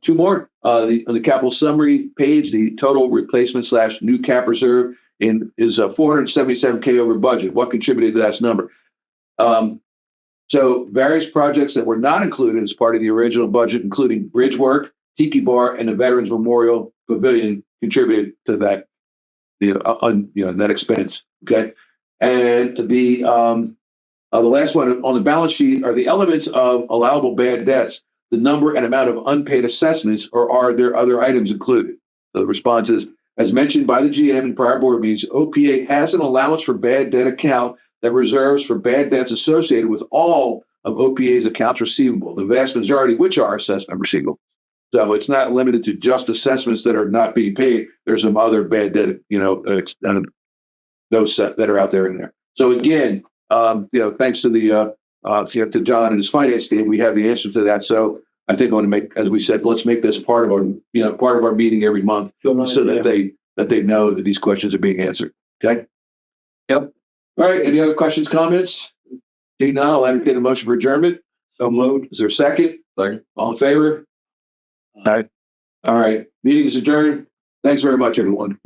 Two more. On the capital summary page, the total replacement / new cap reserve is 477K over budget. What contributed to that number? So various projects that were not included as part of the original budget, including bridge work, Tiki Bar, and the Veterans Memorial Pavilion, contributed to that that expense. Okay, and the last one on the balance sheet are the elements of allowable bad debts, the number and amount of unpaid assessments, or are there other items included? The response is, as mentioned by the GM in prior board meetings, OPA has an allowance for bad debt account that reserves for bad debts associated with all of OPA's accounts receivable, the vast majority of which are assessment receivable. So it's not limited to just assessments that are not being paid. There's some other bad debt, those that are out there in there. So again, thanks to to John and his finance team, we have the answer to that. So I think I want to make, as we said, let's make this part of our meeting every month, so that they know that these questions are being answered. Okay. Yep. All right. Any other questions, comments? Seeing none, I'll entertain a motion for adjournment. So moved. Is there a second? Second. All in favor? Aye. All right. Meeting is adjourned. Thanks very much, everyone.